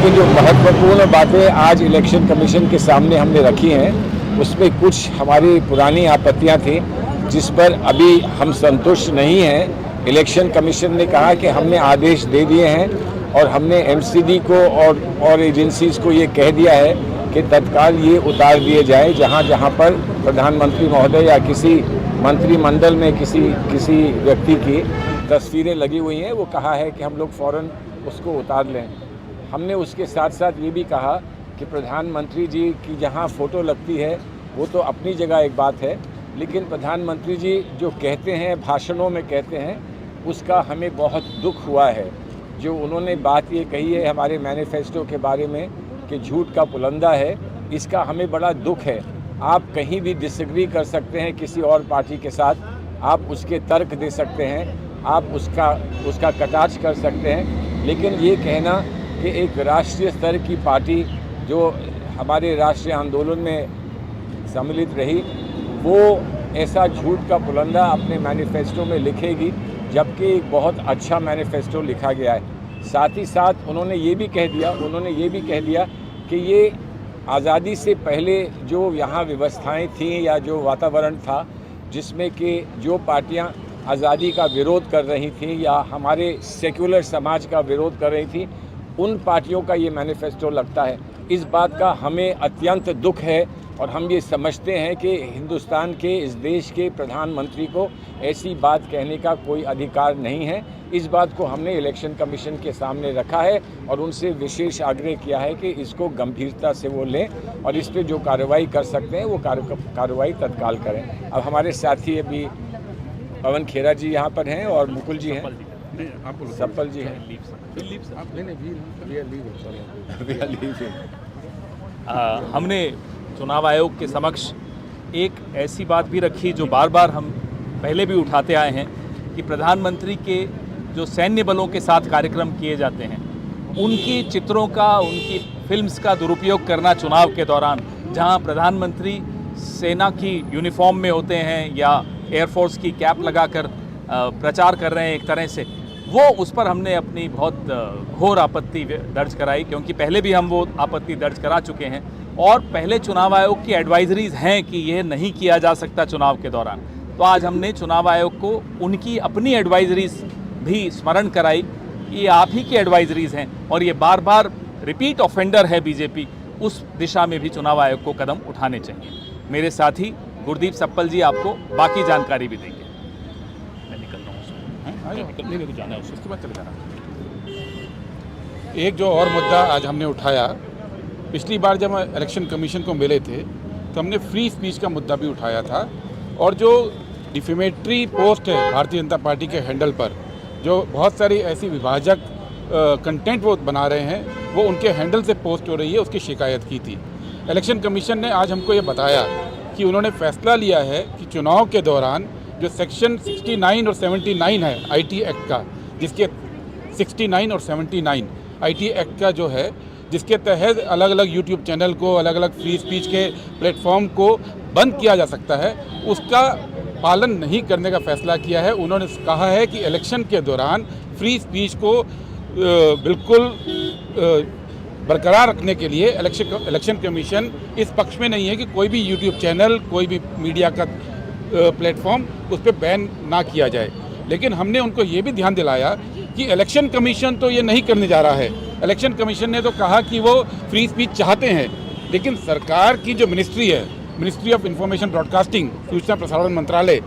लेकिन जो महत्वपूर्ण बातें आज इलेक्शन कमीशन के सामने हमने रखी हैं उसमें कुछ हमारी पुरानी आपत्तियां थी जिस पर अभी हम संतुष्ट नहीं हैं। इलेक्शन कमीशन ने कहा कि हमने आदेश दे दिए हैं और हमने एमसीडी को और एजेंसीज को ये कह दिया है कि तत्काल ये उतार दिए जाए जहाँ जहाँ पर प्रधानमंत्री महोदय या किसी मंत्रिमंडल में किसी व्यक्ति की तस्वीरें लगी हुई हैं। वो कहा है कि हम लोग फ़ौरन उसको उतार लें। हमने उसके साथ साथ ये भी कहा कि प्रधानमंत्री जी की जहाँ फ़ोटो लगती है वो तो अपनी जगह एक बात है, लेकिन प्रधानमंत्री जी जो कहते हैं भाषणों में कहते हैं उसका हमें बहुत दुख हुआ है। जो उन्होंने बात ये कही है हमारे मैनिफेस्टो के बारे में कि झूठ का पुलंदा है, इसका हमें बड़ा दुख है। आप कहीं भी डिसएग्री कर सकते हैं किसी और पार्टी के साथ, आप उसके तर्क दे सकते हैं, आप उसका कटाक्ष कर सकते हैं, लेकिन ये कहना कि एक राष्ट्रीय स्तर की पार्टी जो हमारे राष्ट्रीय आंदोलन में सम्मिलित रही वो ऐसा झूठ का पुलंदा अपने मैनिफेस्टो में लिखेगी, जबकि एक बहुत अच्छा मैनिफेस्टो लिखा गया है। साथ ही साथ उन्होंने ये भी कह दिया कि ये आज़ादी से पहले जो यहाँ व्यवस्थाएं थीं या जो वातावरण था जिसमें कि जो पार्टियाँ आज़ादी का विरोध कर रही थी या हमारे सेक्युलर समाज का विरोध कर रही थी, उन पार्टियों का ये मैनिफेस्टो लगता है। इस बात का हमें अत्यंत दुख है और हम ये समझते हैं कि हिंदुस्तान के इस देश के प्रधानमंत्री को ऐसी बात कहने का कोई अधिकार नहीं है। इस बात को हमने इलेक्शन कमीशन के सामने रखा है और उनसे विशेष आग्रह किया है कि इसको गंभीरता से वो लें और इस पर जो कार्रवाई कर सकते हैं वो कार्रवाई तत्काल करें। अब हमारे साथी अभी पवन खेरा जी यहाँ पर हैं और मुकुल जी हैं, सप्पल जी हैं। हमने चुनाव आयोग के समक्ष एक ऐसी बात भी रखी जो बार बार हम पहले भी उठाते आए हैं कि प्रधानमंत्री के जो सैन्य बलों के साथ कार्यक्रम किए जाते हैं उनकी चित्रों का, उनकी फिल्म्स का दुरुपयोग करना चुनाव के दौरान, जहां प्रधानमंत्री सेना की यूनिफॉर्म में होते हैं या एयरफोर्स की कैप लगाकर प्रचार कर रहे हैं एक तरह से, वो उस पर हमने अपनी बहुत घोर आपत्ति दर्ज कराई, क्योंकि पहले भी हम वो आपत्ति दर्ज करा चुके हैं और पहले चुनाव आयोग की एडवाइजरीज हैं कि यह नहीं किया जा सकता चुनाव के दौरान। तो आज हमने चुनाव आयोग को उनकी अपनी एडवाइजरीज भी स्मरण कराई, ये आप ही की एडवाइजरीज हैं और ये बार बार रिपीट ऑफेंडर है बीजेपी, उस दिशा में भी चुनाव आयोग को कदम उठाने चाहिए। मेरे साथी गुरदीप सप्पल जी आपको बाकी जानकारी भी देंगे। मैं निकल रहा हूँ, जाना है उसके बाद चले जाना। एक जो और मुद्दा आज हमने उठाया, पिछली बार जब हम इलेक्शन कमीशन को मिले थे तो हमने फ्री स्पीच का मुद्दा भी उठाया था और जो डिफेमेटरी पोस्ट है भारतीय जनता पार्टी के हैंडल पर, जो बहुत सारी ऐसी विभाजक कंटेंट वो बना रहे हैं वो उनके हैंडल से पोस्ट हो रही है, उसकी शिकायत की थी। इलेक्शन कमीशन ने आज हमको ये बताया कि उन्होंने फैसला लिया है कि चुनाव के दौरान जो सेक्शन 69 और 79 है आईटी एक्ट का, जिसके 69 और 79 आईटी एक्ट का जो है, जिसके तहत अलग अलग यूट्यूब चैनल को, अलग अलग फ्री स्पीच के प्लेटफॉर्म को बंद किया जा सकता है, उसका पालन नहीं करने का फैसला किया है। उन्होंने कहा है कि इलेक्शन के दौरान फ्री स्पीच को बिल्कुल बरकरार रखने के लिए इलेक्शन कमीशन इस पक्ष में नहीं है कि कोई भी यूट्यूब चैनल, कोई भी मीडिया का प्लेटफॉर्म उस पर बैन ना किया जाए। लेकिन हमने उनको ये भी ध्यान दिलाया कि इलेक्शन कमीशन तो ये नहीं करने जा रहा है। इलेक्शन कमीशन ने तो कहा कि वो फ्री स्पीच चाहते हैं, लेकिन सरकार की जो मिनिस्ट्री है, मिनिस्ट्री ऑफ इंफॉर्मेशन ब्रॉडकास्टिंग, सूचना प्रसारण मंत्रालय,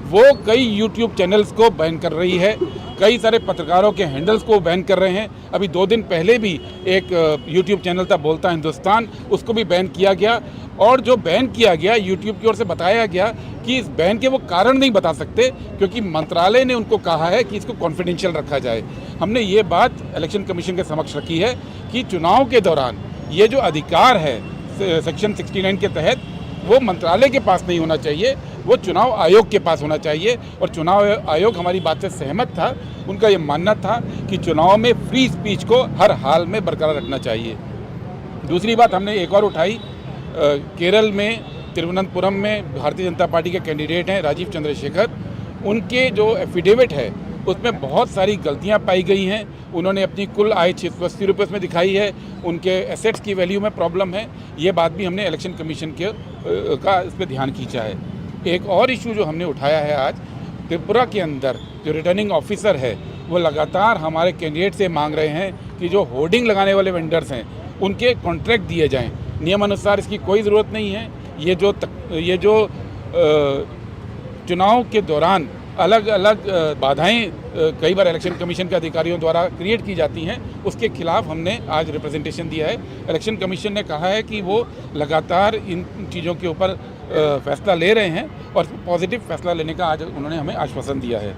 वो कई यूट्यूब चैनल्स को बैन कर रही है, कई सारे पत्रकारों के हैंडल्स को बैन कर रहे हैं। अभी 2 दिन पहले भी एक यूट्यूब चैनल था बोलता हिंदुस्तान, उसको भी बैन किया गया। और जो बैन किया गया, यूट्यूब की ओर से बताया गया कि इस बैन के वो कारण नहीं बता सकते क्योंकि मंत्रालय ने उनको कहा है कि इसको कॉन्फिडेंशियल रखा जाए। हमने ये बात इलेक्शन कमीशन के समक्ष रखी है कि चुनाव के दौरान ये जो अधिकार है सेक्शन 69 के तहत, वो मंत्रालय के पास नहीं होना चाहिए, वो चुनाव आयोग के पास होना चाहिए। और चुनाव आयोग हमारी बात से सहमत था, उनका ये मानना था कि चुनाव में फ्री स्पीच को हर हाल में बरकरार रखना चाहिए। दूसरी बात हमने एक और उठाई, केरल में तिरुवनंतपुरम में भारतीय जनता पार्टी के कैंडिडेट हैं राजीव चंद्रशेखर, उनके जो एफिडेविट है उसमें बहुत सारी गलतियां पाई गई हैं। उन्होंने अपनी कुल आय 680 रुपये में दिखाई है, उनके एसेट्स की वैल्यू में प्रॉब्लम है। ये बात भी हमने इलेक्शन कमीशन का इस पर ध्यान खींचा है। एक और इशू जो हमने उठाया है आज, त्रिपुरा के अंदर जो रिटर्निंग ऑफिसर है वो लगातार हमारे कैंडिडेट से मांग रहे हैं कि जो होर्डिंग लगाने वाले वेंडर्स हैं उनके कॉन्ट्रैक्ट दिए जाएं। नियमानुसार इसकी कोई ज़रूरत नहीं है। ये जो चुनाव के दौरान अलग अलग बाधाएं कई बार इलेक्शन कमीशन के अधिकारियों द्वारा क्रिएट की जाती हैं, उसके खिलाफ हमने आज रिप्रेजेंटेशन दिया है। इलेक्शन कमीशन ने कहा है कि वो लगातार इन चीज़ों के ऊपर फैसला ले रहे हैं और पॉजिटिव फैसला लेने का आज उन्होंने हमें आश्वासन दिया है।